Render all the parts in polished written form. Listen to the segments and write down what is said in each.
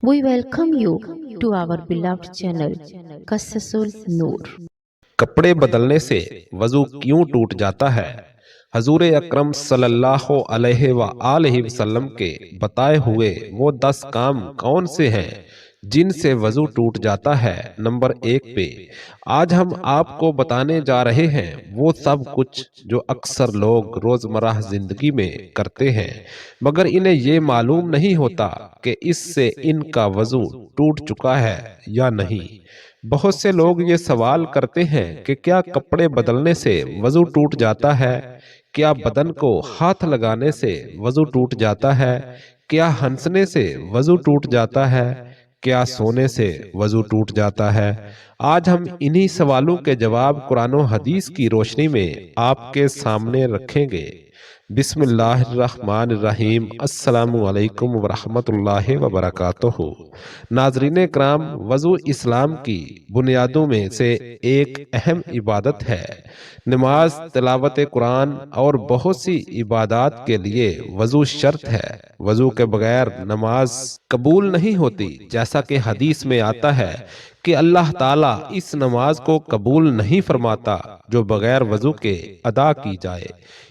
We welcome you to our beloved channel, Qassasul Noor. کپڑے بدلنے سے وضو کیوں ٹوٹ جاتا ہے؟ حضور اکرم صلی اللہ علیہ وآلہ وسلم کے بتائے ہوئے وہ 10 کام کون سے ہیں جن سے وضو ٹوٹ جاتا ہے؟ نمبر 1 پہ آج ہم آپ کو بتانے جا رہے ہیں وہ سب کچھ جو اکثر لوگ روزمرہ زندگی میں کرتے ہیں مگر انہیں یہ معلوم نہیں ہوتا کہ اس سے ان کا وضو ٹوٹ چکا ہے یا نہیں۔ بہت سے لوگ یہ سوال کرتے ہیں کہ کیا کپڑے بدلنے سے وضو ٹوٹ جاتا ہے؟ کیا بدن کو ہاتھ لگانے سے وضو ٹوٹ جاتا ہے؟ کیا ہنسنے سے وضو ٹوٹ جاتا ہے؟ کیا سونے سے وضو ٹوٹ جاتا ہے؟ آج ہم انہی سوالوں کے جواب قرآن و حدیث کی روشنی میں آپ کے سامنے رکھیں گے۔ بسم اللہ الرحمن الرحیم۔ السلام علیکم ورحمۃ اللہ وبرکاتہ۔ ناظرین کرام، وضو اسلام کی بنیادوں میں سے ایک اہم عبادت ہے۔ نماز، تلاوت قرآن اور بہت سی عبادات کے لیے وضو شرط ہے۔ وضو کے بغیر نماز قبول نہیں ہوتی، جیسا کہ حدیث میں آتا ہے کہ اللہ تعالیٰ اس نماز کو قبول نہیں فرماتا جو بغیر وضو کے ادا کی جائے۔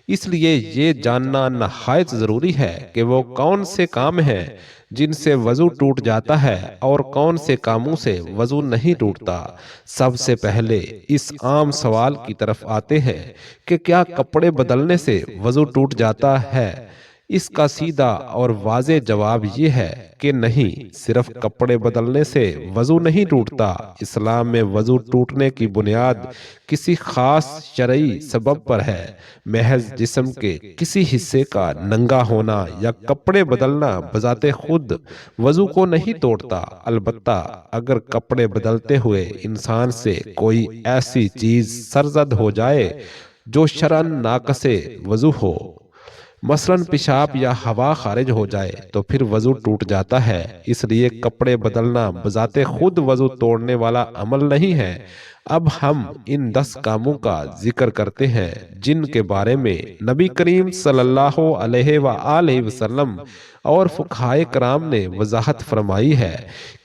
اس لیے یہ جاننا نہایت ضروری ہے کہ وہ کون سے کام ہیں جن سے وضو ٹوٹ جاتا ہے اور کون سے کاموں سے وضو نہیں ٹوٹتا۔ سب سے پہلے اس عام سوال کی طرف آتے ہیں کہ کیا کپڑے بدلنے سے وضو ٹوٹ جاتا ہے؟ اس کا سیدھا اور واضح جواب یہ ہے کہ نہیں، صرف کپڑے بدلنے سے وضو نہیں ٹوٹتا۔ اسلام میں وضو ٹوٹنے کی بنیاد کسی خاص شرعی سبب پر ہے۔ محض جسم کے کسی حصے کا ننگا ہونا یا کپڑے بدلنا بذات خود وضو کو نہیں توڑتا، البتہ اگر کپڑے بدلتے ہوئے انسان سے کوئی ایسی چیز سرزد ہو جائے جو شرعاً ناقص وضو ہو، مثلاً پیشاب یا ہوا خارج ہو جائے، تو پھر وضو ٹوٹ جاتا ہے۔ اس لیے کپڑے بدلنا بذات خود وضو توڑنے والا عمل نہیں ہے۔ اب ہم ان 10 کاموں کا ذکر کرتے ہیں جن کے بارے میں نبی کریم صلی اللہ علیہ وآلہ وسلم اور فقہائے کرام نے وضاحت فرمائی ہے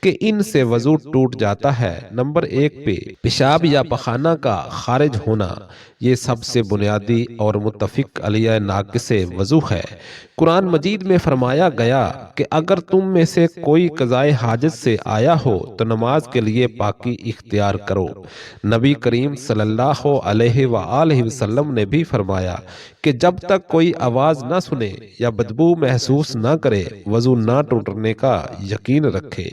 کہ ان سے وضو ٹوٹ جاتا ہے۔ نمبر 1 پہ پیشاب یا پخانہ کا خارج ہونا۔ یہ سب سے بنیادی اور متفق علیہ ناقص وضو ہے۔ قرآن مجید میں فرمایا گیا کہ اگر تم میں سے کوئی قضائے حاجت سے آیا ہو تو نماز کے لیے پاکی اختیار کرو۔ نبی کریم صلی اللہ علیہ وآلہ وسلم نے بھی فرمایا کہ جب تک کوئی آواز نہ سنے یا بدبو محسوس نہ کرے، وضو نہ ٹوٹنے کا یقین رکھے۔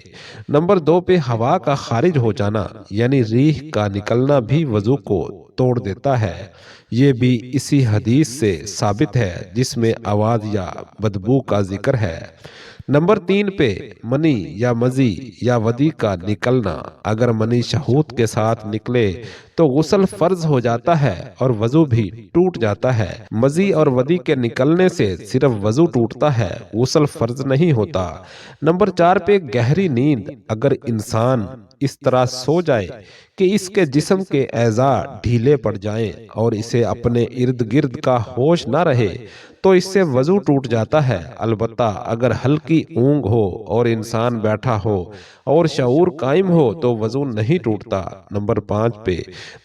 نمبر 2 پہ ہوا کا خارج ہو جانا، یعنی ریح کا نکلنا بھی وضو کو توڑ دیتا ہے۔ یہ بھی اسی حدیث سے ثابت ہے جس میں آواز یا بدبو کا ذکر ہے۔ نمبر 3 پہ منی یا مزی یا ودی کا نکلنا۔ اگر منی شہوت کے ساتھ نکلے تو غسل فرض ہو جاتا ہے اور وضو بھی ٹوٹ جاتا ہے۔ مزی اور ودی کے نکلنے سے صرف وضو ٹوٹتا ہے، غسل فرض نہیں ہوتا۔ نمبر 4 پہ گہری نیند۔ اگر انسان اس طرح سو جائے کہ اس کے جسم کے اعضاء ڈھیلے پڑ جائیں اور اسے اپنے ارد گرد کا ہوش نہ رہے تو اس سے وضو ٹوٹ جاتا ہے، البتہ اگر ہلکی اونگ ہو اور انسان بیٹھا ہو اور شعور قائم ہو تو وضو نہیں ٹوٹتا۔ نمبر 5 پہ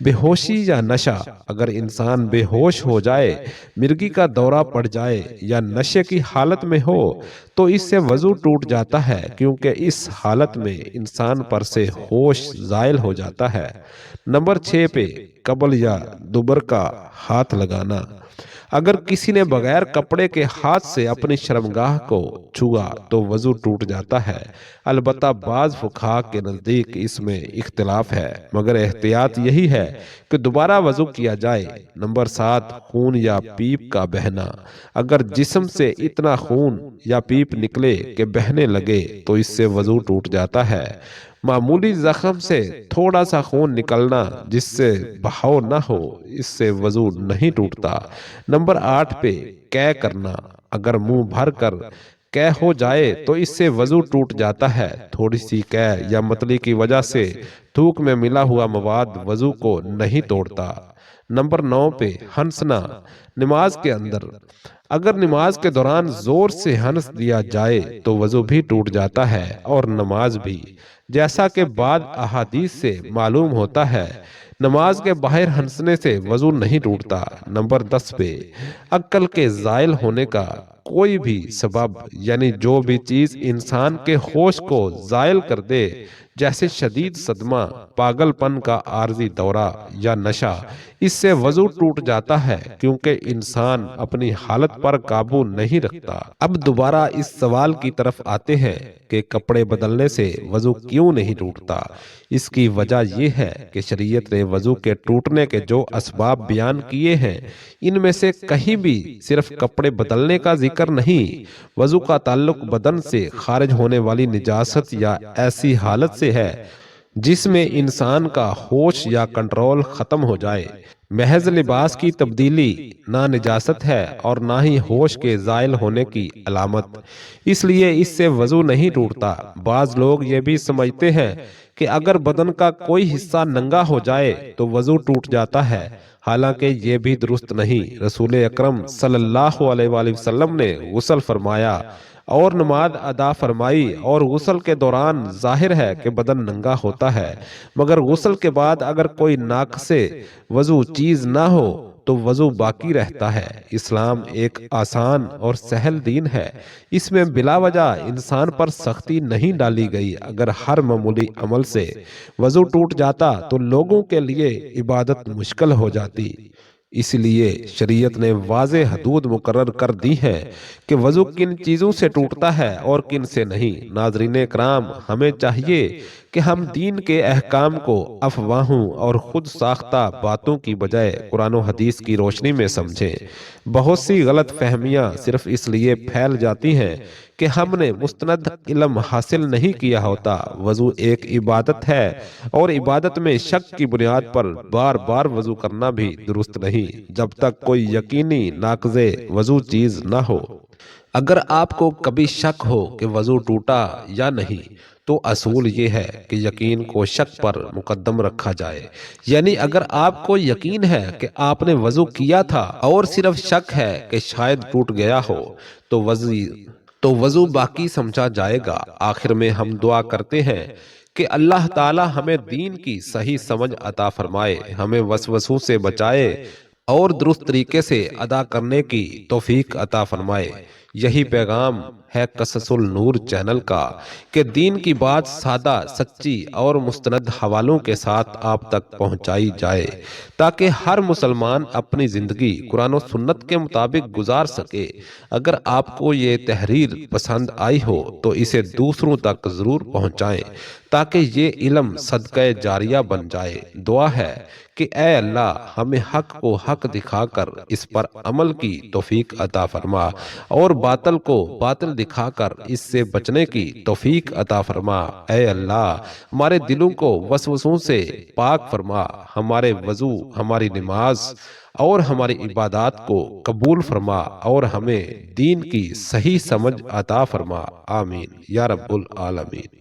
بے ہوشی یا نشہ۔ اگر انسان بے ہوش ہو جائے، مرگی کا دورہ پڑ جائے یا نشے کی حالت میں ہو تو اس سے وضو ٹوٹ جاتا ہے، کیونکہ اس حالت میں انسان پر سے ہوش زائل ہو جاتا ہے۔ نمبر 6 پہ قبل یا دبر کا ہاتھ لگانا۔ اگر کسی نے بغیر کپڑے کے ہاتھ سے اپنی شرمگاہ کو چھوا تو وضو ٹوٹ جاتا ہے، البتہ بعض فقہا کے نزدیک اس میں اختلاف ہے، مگر احتیاط یہی ہے کہ دوبارہ وضو کیا جائے۔ نمبر 7 خون یا پیپ کا بہنا۔ اگر جسم سے اتنا خون یا پیپ نکلے کہ بہنے لگے تو اس سے وضو ٹوٹ جاتا ہے۔ معمولی زخم سے تھوڑا سا خون نکلنا جس سے بہاؤ نہ ہو، اس سے وضو نہیں ٹوٹتا۔ نمبر 8 پہ قے کرنا۔ اگر منہ بھر کر قے ہو جائے تو اس سے وضو ٹوٹ جاتا ہے۔ تھوڑی سی قے یا متلی کی وجہ سے تھوک میں ملا ہوا مواد وضو کو نہیں توڑتا۔ نمبر 9 پہ ہنسنا نماز کے اندر اگر نماز کے دوران زور سے ہنس دیا جائے تو وضو بھی ٹوٹ جاتا ہے اور نماز بھی، جیسا کہ بعض احادیث سے معلوم ہوتا ہے۔ نماز کے باہر ہنسنے سے وضو نہیں ٹوٹتا۔ نمبر 10 پہ عقل کے زائل ہونے کا کوئی بھی سبب، یعنی جو بھی چیز انسان کے ہوش کو زائل کر دے، جیسے شدید صدمہ، پاگل پن کا عارضی دورہ یا نشہ، اس سے وضو ٹوٹ جاتا ہے کیونکہ انسان اپنی حالت پر قابو نہیں رکھتا۔ اب دوبارہ اس سوال کی طرف آتے ہیں کہ کپڑے بدلنے سے وضو کیوں نہیں ٹوٹتا؟ اس کی وجہ یہ ہے کہ شریعت نے وضو کے ٹوٹنے کے جو اسباب بیان کیے ہیں، ان میں سے کہیں بھی صرف کپڑے بدلنے کا ذکر نہیں۔ وضو کا تعلق بدن سے خارج ہونے والی نجاست یا ایسی حالت سے ہے جس میں انسان کا ہوش یا کنٹرول ختم ہو جائے۔ محض لباس کی تبدیلی نہ نجاست ہے اور نہ ہی ہوش کے زائل ہونے کی علامت، اس لیے اس سے وضو نہیں ٹوٹتا۔ بعض لوگ یہ بھی سمجھتے ہیں کہ اگر بدن کا کوئی حصہ ننگا ہو جائے تو وضو ٹوٹ جاتا ہے، حالانکہ یہ بھی درست نہیں۔ رسول اکرم صلی اللہ علیہ وآلہ وسلم نے غسل فرمایا اور نماز ادا فرمائی، اور غسل کے دوران ظاہر ہے کہ بدن ننگا ہوتا ہے، مگر غسل کے بعد اگر کوئی ناقص وضو چیز نہ ہو تو وضو باقی رہتا ہے۔ اسلام ایک آسان اور سہل دین ہے، اس میں بلا وجہ انسان پر سختی نہیں ڈالی گئی۔ اگر ہر معمولی عمل سے وضو ٹوٹ جاتا تو لوگوں کے لیے عبادت مشکل ہو جاتی۔ اس لیے شریعت نے واضح حدود مقرر کر دی ہیں کہ وضو کن چیزوں سے ٹوٹتا ہے اور کن سے نہیں۔ ناظرین اکرام، ہمیں چاہیے کہ ہم دین کے احکام کو افواہوں اور خود ساختہ باتوں کی بجائے قرآن و حدیث کی روشنی میں سمجھیں۔ بہت سی غلط فہمیاں صرف اس لیے پھیل جاتی ہیں کہ ہم نے مستند علم حاصل نہیں کیا ہوتا۔ وضو ایک عبادت ہے اور عبادت میں شک کی بنیاد پر بار بار وضو کرنا بھی درست نہیں، جب تک کوئی یقینی ناقض وضو چیز نہ ہو۔ اگر آپ کو کبھی شک ہو کہ وضو ٹوٹا یا نہیں تو اصول یہ ہے کہ یقین کو شک پر مقدم رکھا جائے، یعنی اگر آپ کو یقین ہے کہ آپ نے وضو کیا تھا اور صرف شک ہے کہ شاید ٹوٹ گیا ہو تو وضو باقی سمجھا جائے گا۔ آخر میں ہم دعا کرتے ہیں کہ اللہ تعالی ہمیں دین کی صحیح سمجھ عطا فرمائے، ہمیں وسوسوں سے بچائے اور درست طریقے سے ادا کرنے کی توفیق عطا فرمائے۔ یہی پیغام ہے قصص النور چینل کا کہ دین کی بات سادہ، سچی اور مستند حوالوں کے ساتھ آپ تک پہنچائی جائے تاکہ ہر مسلمان اپنی زندگی قرآن و سنت کے مطابق گزار سکے۔ اگر آپ کو یہ تحریر پسند آئی ہو تو اسے دوسروں تک ضرور پہنچائیں تاکہ یہ علم صدقہ جاریہ بن جائے۔ دعا ہے کہ اے اللہ ہمیں حق کو حق دکھا کر اس پر عمل کی توفیق عطا فرما اور باطل کو باطل دکھا کر اس سے بچنے کی توفیق عطا فرما۔ اے اللہ ہمارے دلوں کو وسوسوں سے پاک فرما، ہمارے وضو، ہماری نماز اور ہماری عبادات کو قبول فرما اور ہمیں دین کی صحیح سمجھ عطا فرما۔ آمین یا رب العالمین۔